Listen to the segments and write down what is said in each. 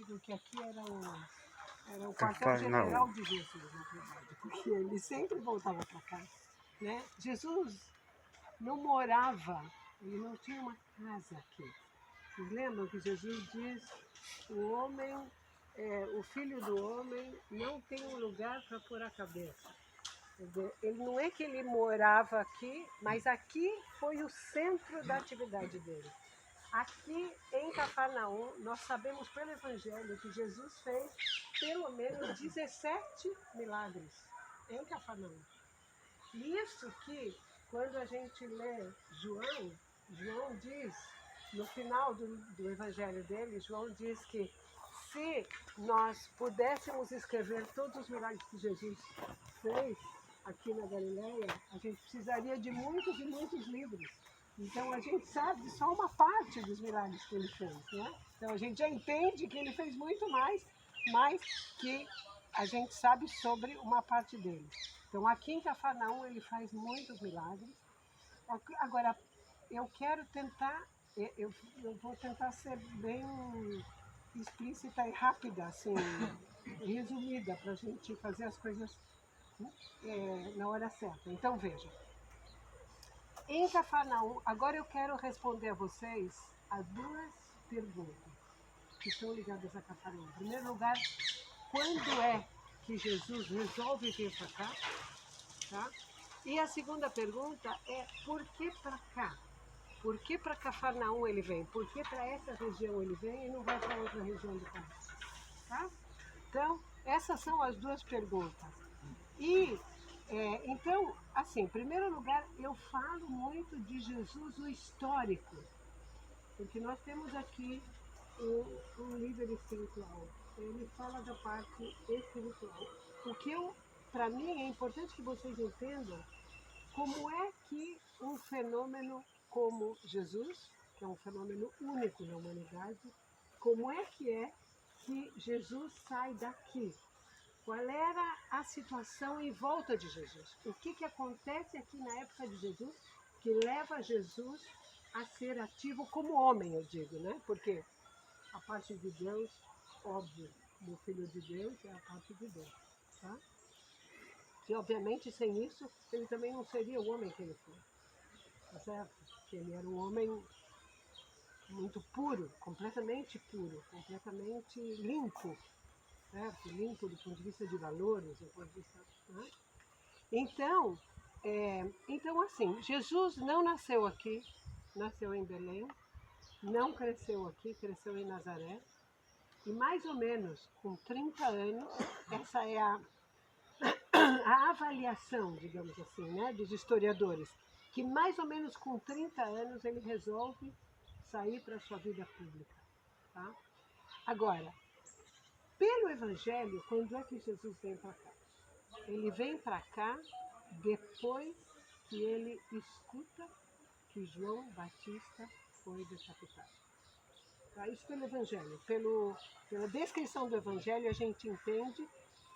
digo que aqui era o Cafarnaum. quartel-general de Jesus, na verdade, porque ele sempre voltava para cá, né? Jesus não morava, ele não tinha uma casa aqui. Vocês lembram que Jesus diz, o filho do homem não tem um lugar para pôr a cabeça. Quer dizer, ele não é que ele morava aqui, mas aqui foi o centro da atividade dele. Aqui em Cafarnaum, nós sabemos pelo Evangelho que Jesus fez pelo menos 17 milagres em Cafarnaum. E isso que, quando a gente lê João diz, no final do Evangelho dele, João diz que se nós pudéssemos escrever todos os milagres que Jesus fez aqui na Galileia, a gente precisaria de muitos e muitos livros. Então a gente sabe só uma parte dos milagres que ele fez, né? Então a gente já entende que ele fez muito mais que a gente sabe sobre uma parte dele. Então aqui em Cafarnaum ele faz muitos milagres. Agora, eu quero tentar, eu vou tentar ser bem explícita e rápida, assim, resumida, para a gente fazer as coisas na hora certa. Então veja, em Cafarnaum, agora eu quero responder a vocês a duas perguntas que estão ligadas a Cafarnaum. Em primeiro lugar, quando é que Jesus resolve vir para cá? Tá? E a segunda pergunta é por que para cá? Por que para Cafarnaum ele vem? Por que para essa região ele vem e não vai para outra região do país? Tá? Então, essas são as duas perguntas. E, então, assim, em primeiro lugar, eu falo muito de Jesus, o histórico, porque nós temos aqui um líder espiritual. Ele fala da parte espiritual. O que para mim, é importante que vocês entendam como é que um fenômeno como Jesus, que é um fenômeno único na humanidade, como é que Jesus sai daqui? Qual era a situação em volta de Jesus? O que acontece aqui na época de Jesus que leva Jesus a ser ativo como homem, eu digo, né? Porque a parte de Deus, óbvio, do Filho de Deus é a parte de Deus, tá? Que obviamente sem isso ele também não seria o homem que ele foi, tá certo? Porque ele era um homem muito puro, completamente limpo, certo? Limpo do ponto de vista de valores, do ponto de vista, né? Então, então assim, Jesus não nasceu aqui, nasceu em Belém, não cresceu aqui, cresceu em Nazaré, e mais ou menos com 30 anos, essa é a avaliação, digamos assim, né, dos historiadores, que mais ou menos com 30 anos ele resolve sair para a sua vida pública. Tá? Agora, pelo Evangelho, quando é que Jesus vem para cá? Ele vem para cá depois que ele escuta que João Batista foi decapitado. Tá? Isso pelo Evangelho. Pela descrição do Evangelho, a gente entende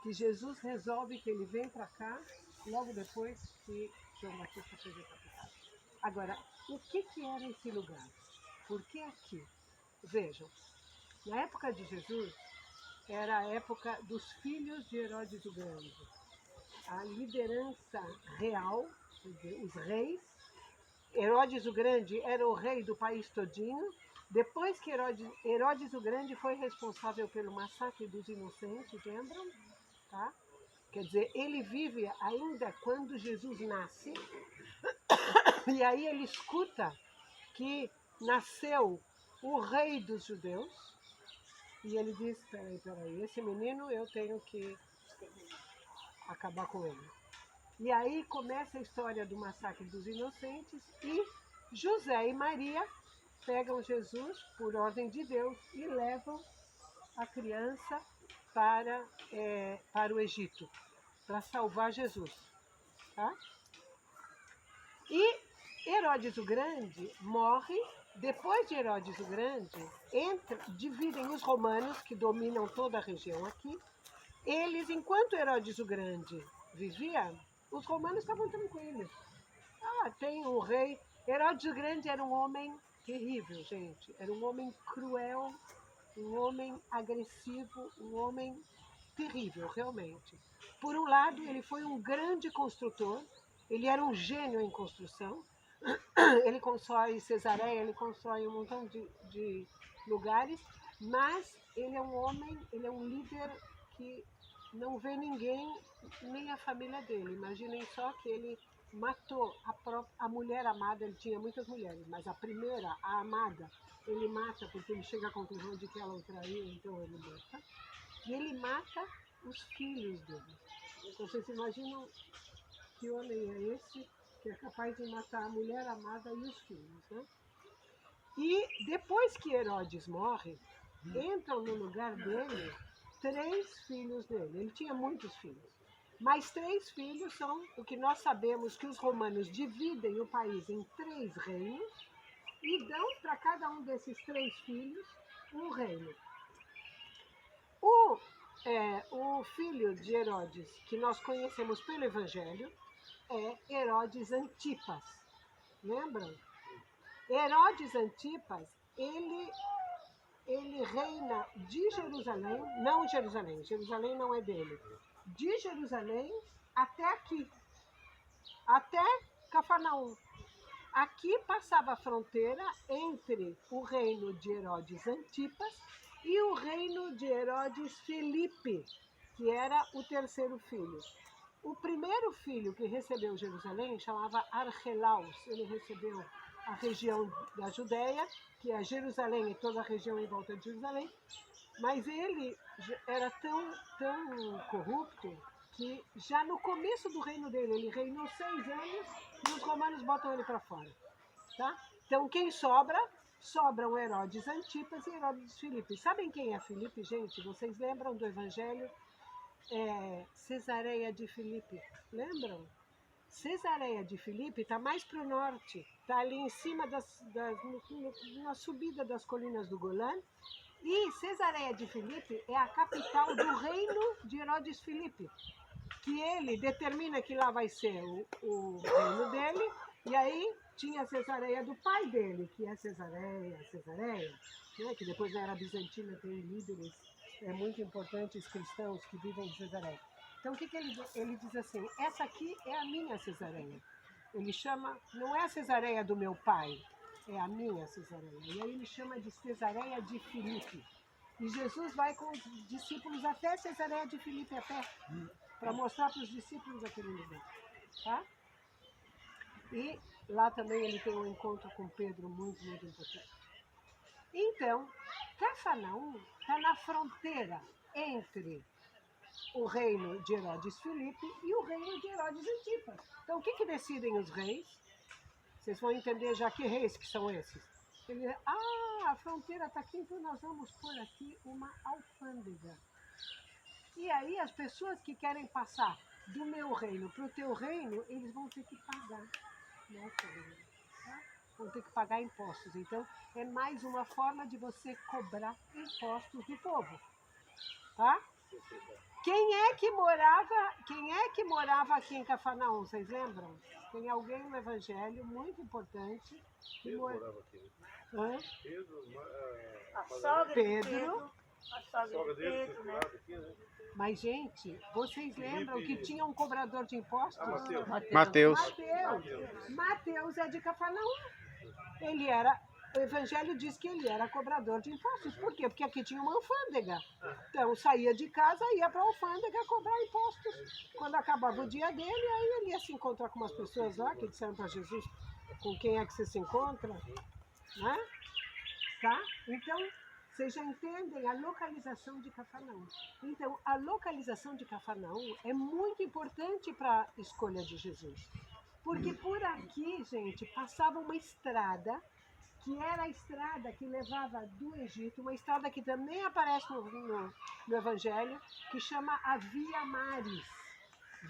que Jesus resolve que ele vem para cá logo depois que João Batista foi decapitado. Agora, o que era esse lugar? Por que aqui? Vejam, na época de Jesus, era a época dos filhos de Herodes o Grande. A liderança real, os reis. Herodes o Grande era o rei do país todinho. Depois que Herodes o Grande foi responsável pelo massacre dos inocentes, lembram? Tá? Quer dizer, ele vive ainda quando Jesus nasce, e aí ele escuta que nasceu o rei dos judeus, e ele diz, peraí, esse menino eu tenho que acabar com ele. E aí começa a história do massacre dos inocentes, e José e Maria pegam Jesus por ordem de Deus e levam a criança para o Egito, para salvar Jesus. Tá? E Herodes o Grande morre. Depois de Herodes o Grande, dividem os romanos, que dominam toda a região aqui. Eles, enquanto Herodes o Grande vivia, os romanos estavam tranquilos. Tem um rei. Herodes o Grande era um homem terrível, gente. Era um homem cruel, um homem agressivo, um homem terrível, realmente. Por um lado, ele foi um grande construtor, ele era um gênio em construção, ele constrói Cesareia, ele constrói um montão de lugares, mas ele é um homem, ele é um líder que não vê ninguém, nem a família dele. Imaginem só que ele matou a mulher amada, ele tinha muitas mulheres, mas a primeira, a amada, ele mata porque ele chega à conclusão de que ela o traiu, então ele mata. E ele mata os filhos dele. Então vocês imaginam que homem é esse que é capaz de matar a mulher amada e os filhos, né? E depois que Herodes morre, entram no lugar dele 3 filhos dele. Ele tinha muitos filhos. Mas 3 filhos são o que nós sabemos que os romanos dividem o país em 3 reinos e dão para cada um desses 3 filhos um reino. O filho de Herodes, que nós conhecemos pelo Evangelho, é Herodes Antipas. Lembram? Herodes Antipas, ele reina de Jerusalém, não Jerusalém, Jerusalém não é dele, de Jerusalém até aqui, até Cafarnaum. Aqui passava a fronteira entre o reino de Herodes Antipas e o reino de Herodes Filipe, que era o 3º filho. O primeiro filho que recebeu Jerusalém chamava Arquelaus. Ele recebeu a região da Judéia, que é Jerusalém e toda a região em volta de Jerusalém, mas ele era tão corrupto que já no começo do reino dele, ele reinou 6 anos e os romanos botam ele para fora. Tá? Então quem sobra? Sobram Herodes Antipas e Herodes Filipe. Sabem quem é Filipe, gente? Vocês lembram do Evangelho? Cesareia de Filipe. Lembram? Cesareia de Filipe está mais para o norte, está ali em cima na subida das colinas do Golã. E Cesareia de Filipe é a capital do reino de Herodes Filipe, que ele determina que lá vai ser o reino dele, e aí tinha a Cesareia do pai dele, que é Cesareia, né, que depois na era bizantina tem líderes muito importantes cristãos que vivem em Cesareia. Então o que ele diz assim, essa aqui é a minha Cesareia. Ele chama, não é a Cesareia do meu pai, é a minha Cesareia. E aí ele chama de Cesareia de Filipe. E Jesus vai com os discípulos até Cesareia de Filipe a pé, para mostrar para os discípulos aquele lugar. Tá? E lá também ele tem um encontro com Pedro muito, muito importante. Então, Cafarnaum está na fronteira entre o reino de Herodes Filipe e o reino de Herodes Antipas. Então, o que decidem os reis? Vocês vão entender já que reis que são esses. Ele, a fronteira está aqui, então nós vamos pôr aqui uma alfândega. E aí as pessoas que querem passar do meu reino para o teu reino, eles vão ter que pagar. Tá? Vão ter que pagar impostos. Então, é mais uma forma de você cobrar impostos do povo. Tá? Quem é que morava aqui em Cafarnaum? Vocês lembram? Tem alguém no Evangelho muito importante que morava aqui. A sogra Pedro. A sogra dele, Pedro, né? Mas, gente, vocês lembram que tinha um cobrador de impostos? Mateus. Mateus é de Cafarnaum. O Evangelho diz que ele era cobrador de impostos. Por quê? Porque aqui tinha uma alfândega. Então, saía de casa, ia para a alfândega cobrar impostos. Quando acabava o dia dele, aí ele ia se encontrar com umas pessoas lá que disseram para Jesus com quem é que você se encontra. Né? Tá? Então, vocês já entendem a localização de Cafarnaum. Então, a localização de Cafarnaum é muito importante para a escolha de Jesus. Porque por aqui, gente, passava uma estrada, que era a estrada que levava do Egito, uma estrada que também aparece no Evangelho, que chama a Via Maris.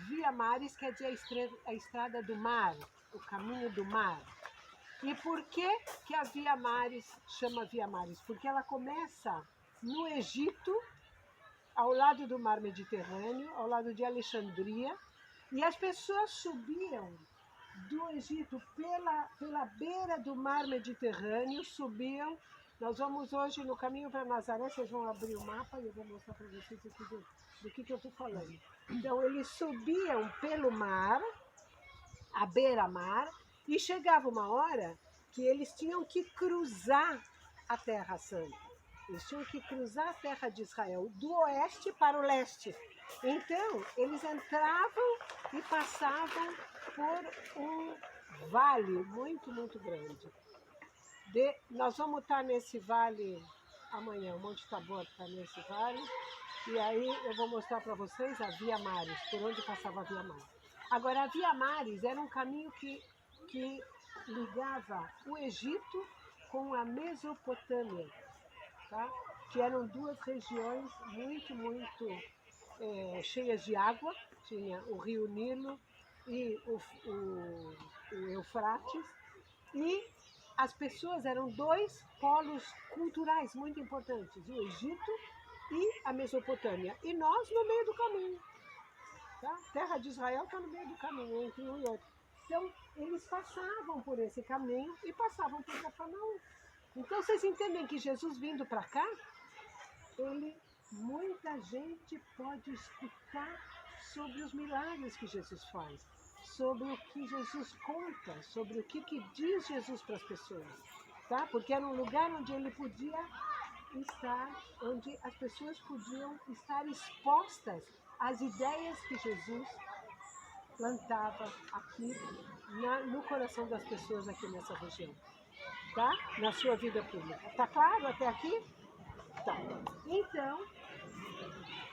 Via Maris quer dizer a estrada do mar, o caminho do mar. E por que a Via Maris chama Via Maris? Porque ela começa no Egito, ao lado do mar Mediterrâneo, ao lado de Alexandria, e as pessoas subiam do Egito pela beira do mar Mediterrâneo, subiam Nós vamos hoje no caminho para Nazaré, vocês vão abrir o mapa e eu vou mostrar para vocês aqui do que eu estou falando. Então, eles subiam pelo mar, à beira-mar, e chegava uma hora que eles tinham que cruzar a Terra Santa. Eles tinham que cruzar a terra de Israel, do oeste para o leste. Então, eles entravam e passavam por um vale muito, muito grande. Nós vamos estar nesse vale amanhã, o Monte Tabor está nesse vale, e aí eu vou mostrar para vocês a Via Maris, por onde passava a Via Maris. Agora, a Via Maris era um caminho que ligava o Egito com a Mesopotâmia, tá? Que eram duas regiões muito, muito cheias de água. Tinha o rio Nilo e o Eufrates, e as pessoas eram dois polos culturais muito importantes, o Egito e a Mesopotâmia, e nós no meio do caminho. Tá? A terra de Israel está no meio do caminho, entre um e outro. Então, eles passavam por esse caminho e passavam por Cafarnaum. Então, vocês entendem que Jesus vindo para cá, muita gente pode escutar sobre os milagres que Jesus faz, sobre o que Jesus conta, sobre o que diz Jesus para as pessoas, tá? Porque era um lugar onde ele podia estar, onde as pessoas podiam estar expostas às ideias que Jesus plantava aqui no coração das pessoas aqui nessa região, tá? Na sua vida pública. Tá claro até aqui? Tá. Então,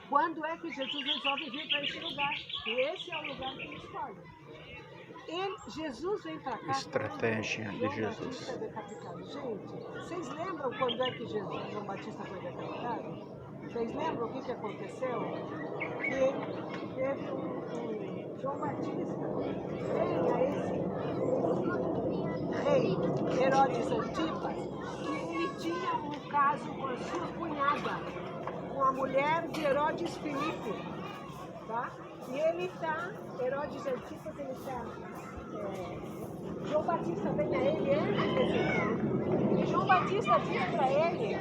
quando é que Jesus resolve vir para esse lugar? E esse é o lugar que ele escolhe. Jesus vem para cá. Estratégia de Jesus. João Batista decapitado. Gente, vocês lembram quando é que João Batista foi decapitado? Vocês lembram o que aconteceu? Que teve João Batista veio a esse rei Herodes Antipas, que ele tinha um caso com a sua cunhada, com a mulher de Herodes Filipe, tá? E ele está, Herodes Antipas, ele está, João Batista vem a ele antes desse encontro, e João Batista diz para ele